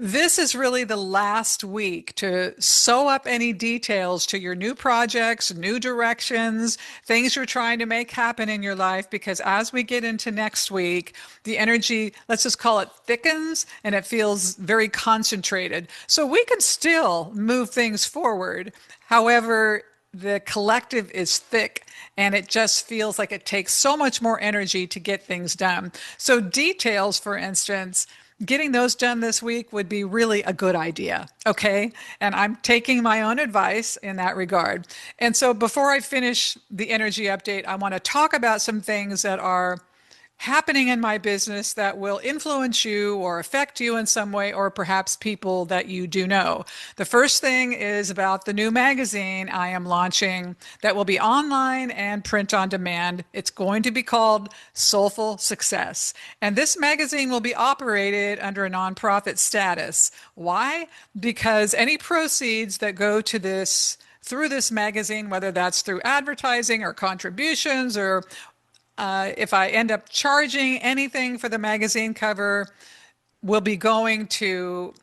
This is really the last week to sew up any details to your new projects, new directions, things you're trying to make happen in your life. Because as we get into next week, the energy, let's just call it thickens and it feels very concentrated. So we can still move things forward. However, the collective is thick and it just feels like it takes so much more energy to get things done. So details, for instance, getting those done this week would be really a good idea. Okay. And I'm taking my own advice in that regard. And so before I finish the energy update, I want to talk about some things that are happening in my business that will influence you or affect you in some way, or perhaps people that you do know. The first thing is about the new magazine I am launching that will be online and print on demand. It's going to be called Soulful Success. And this magazine will be operated under a nonprofit status. Why? Because any proceeds that go to this through this magazine, whether that's through advertising or contributions or if I end up charging anything for the magazine cover, will be going to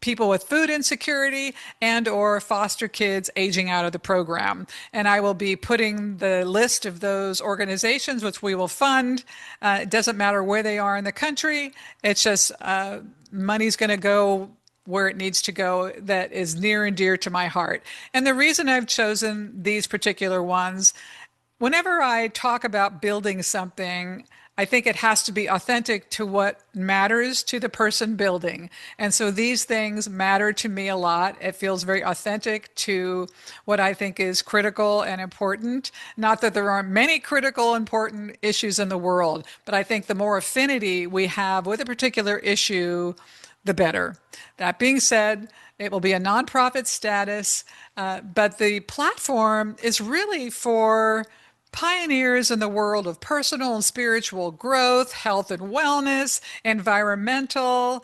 people with food insecurity and or foster kids aging out of the program. And I will be putting the list of those organizations which we will fund. It doesn't matter where they are in the country. It's just money's going to go where it needs to go that is near and dear to my heart. And the reason I've chosen these particular ones, whenever I talk about building something, I think it has to be authentic to what matters to the person building. And so these things matter to me a lot. It feels very authentic to what I think is critical and important. Not that there aren't many critical, important issues in the world, but I think the more affinity we have with a particular issue, the better. That being said, it will be a nonprofit status, but the platform is really for pioneers in the world of personal and spiritual growth, health and wellness, environmental,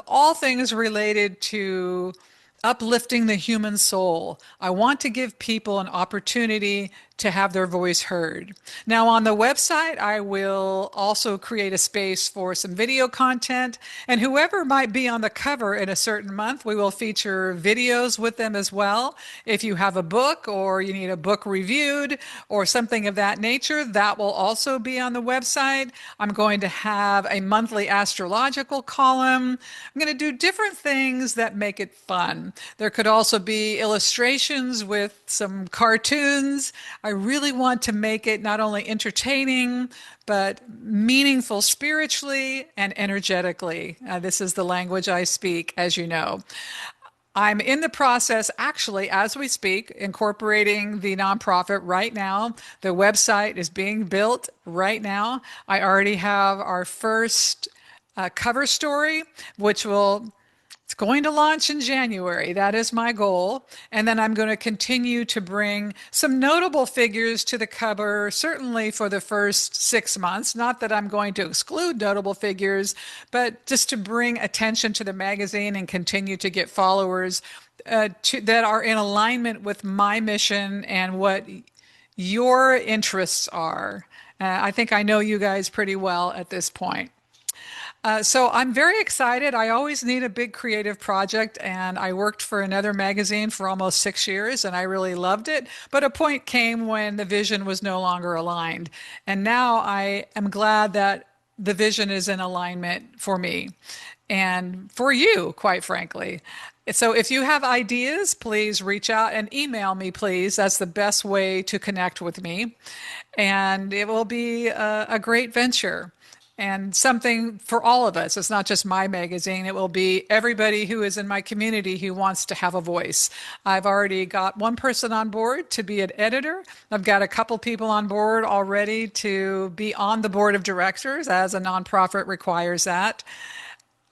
all things related to uplifting the human soul. I want to give people an opportunity to have their voice heard. Now, on the website, I will also create a space for some video content, and whoever might be on the cover in a certain month, we will feature videos with them as well. If you have a book or you need a book reviewed or something of that nature, that will also be on the website. I'm going to have a monthly astrological column. I'm going to do different things that make it fun. There could also be illustrations with some cartoons. I really want to make it not only entertaining, but meaningful spiritually and energetically. This is the language I speak, as you know. I'm in the process, actually, as we speak, incorporating the nonprofit right now. The website is being built right now. I already have our first cover story, which will it's going to launch in January. That is my goal. And then I'm going to continue to bring some notable figures to the cover, certainly for the first 6 months. Not that I'm going to exclude notable figures, but just to bring attention to the magazine and continue to get followers that are in alignment with my mission and what your interests are. I think I know you guys pretty well at this point. So I'm very excited. I always need a big creative project, and I worked for another magazine for almost 6 years, and I really loved it. But a point came when the vision was no longer aligned. And now I am glad that the vision is in alignment for me and for you, quite frankly. So if you have ideas, please reach out and email me, please. That's the best way to connect with me. And it will be a great venture and something for all of us. It's not just my magazine. It will be everybody who is in my community who wants to have a voice. I've already got one person on board to be an editor. I've got a couple people on board already to be on the board of directors, as a nonprofit requires that.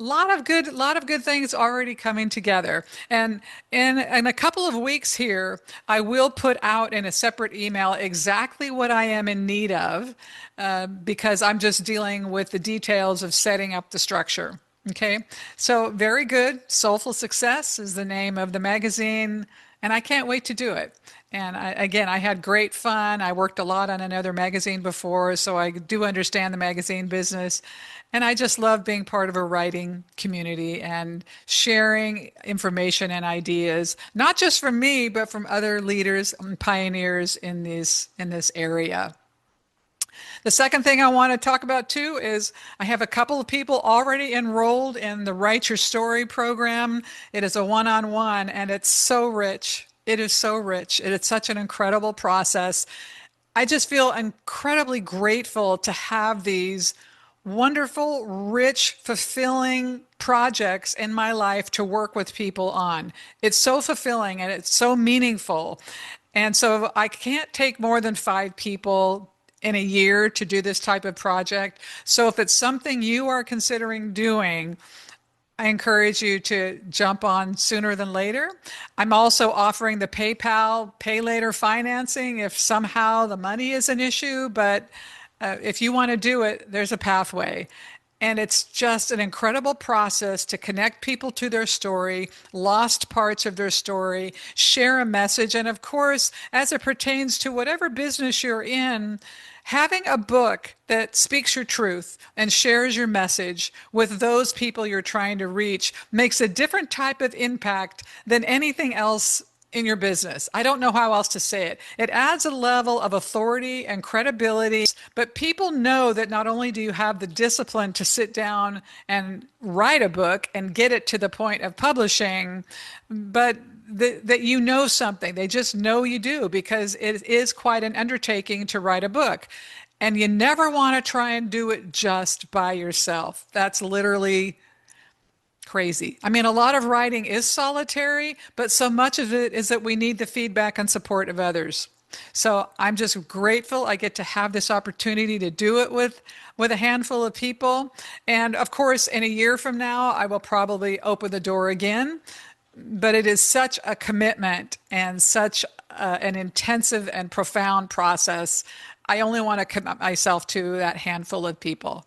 Lot of good things already coming together. And in a couple of weeks here, I will put out in a separate email exactly what I am in need of, because I'm just dealing with the details of setting up the structure. Okay, so very good. Soulful Success is the name of the magazine. and I can't wait to do it. And again, I had great fun. I worked a lot on another magazine before, so I do understand the magazine business. And I just love being part of a writing community and sharing information and ideas, not just from me, but from other leaders and pioneers in this area. The second thing I want to talk about too is I have a couple of people already enrolled in the Write Your Story program. It is a one-on-one and it's so rich. It is so rich. It is such an incredible process. I just feel incredibly grateful to have these wonderful, rich, fulfilling projects in my life to work with people on. It's so fulfilling and it's so meaningful. And so I can't take more than 5 people in a year to do this type of project. So if it's something you are considering doing, I encourage you to jump on sooner than later. I'm also offering the PayPal pay later financing if somehow the money is an issue, but if you want to do it, there's a pathway. And it's just an incredible process to connect people to their story, lost parts of their story, share a message. And of course, as it pertains to whatever business you're in, having a book that speaks your truth and shares your message with those people you're trying to reach makes a different type of impact than anything else in your business. I don't know how else to say it. It adds a level of authority and credibility, but people know that not only do you have the discipline to sit down and write a book and get it to the point of publishing, but that you know something. They just know you do because it is quite an undertaking to write a book. And you never want to try and do it just by yourself. That's literally crazy. I mean, a lot of writing is solitary, but so much of it is that we need the feedback and support of others. So I'm just grateful I get to have this opportunity to do it with a handful of people. And of course, in a year from now, I will probably open the door again. But it is such a commitment and such an intensive and profound process. I only want to commit myself to that handful of people.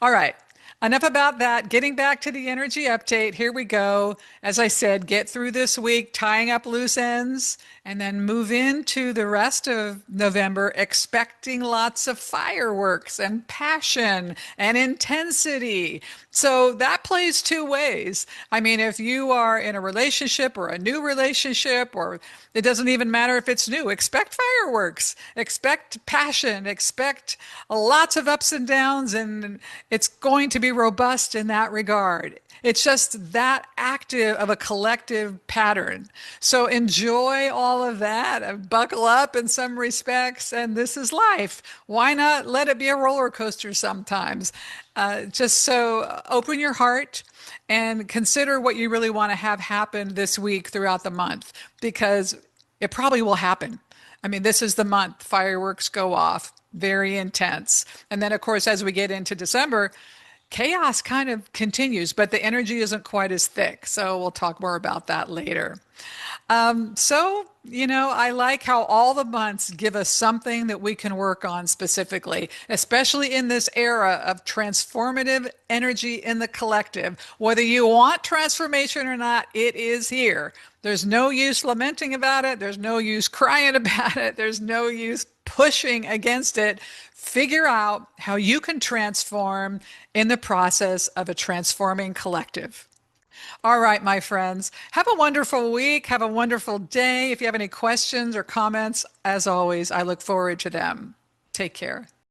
All right. Enough about that. Getting back to the energy update, here we go. As I said, get through this week, tying up loose ends, and then move into the rest of November expecting lots of fireworks and passion and intensity. So that plays two ways. I mean, if you are in a relationship or a new relationship, or it doesn't even matter if it's new, expect fireworks, expect passion, expect lots of ups and downs, and it's going to be robust in that regard. It's just that active of a collective pattern. So enjoy all of that, buckle up in some respects, and this is life. Why not let it be a roller coaster sometimes? Just so open your heart and consider what you really want to have happen this week throughout the month, because it probably will happen. I mean, this is the month fireworks go off, very intense. And then, of course, as we get into December, chaos kind of continues, but the energy isn't quite as thick. So we'll talk more about that later. I like how all the months give us something that we can work on specifically, especially in this era of transformative energy in the collective. Whether you want transformation or not, it is here. There's no use lamenting about it. There's no use crying about it. There's no use pushing against it. Figure out how you can transform in the process of a transforming collective. All right, my friends, have a wonderful week. Have a wonderful day. If you have any questions or comments, as always, I look forward to them. Take care.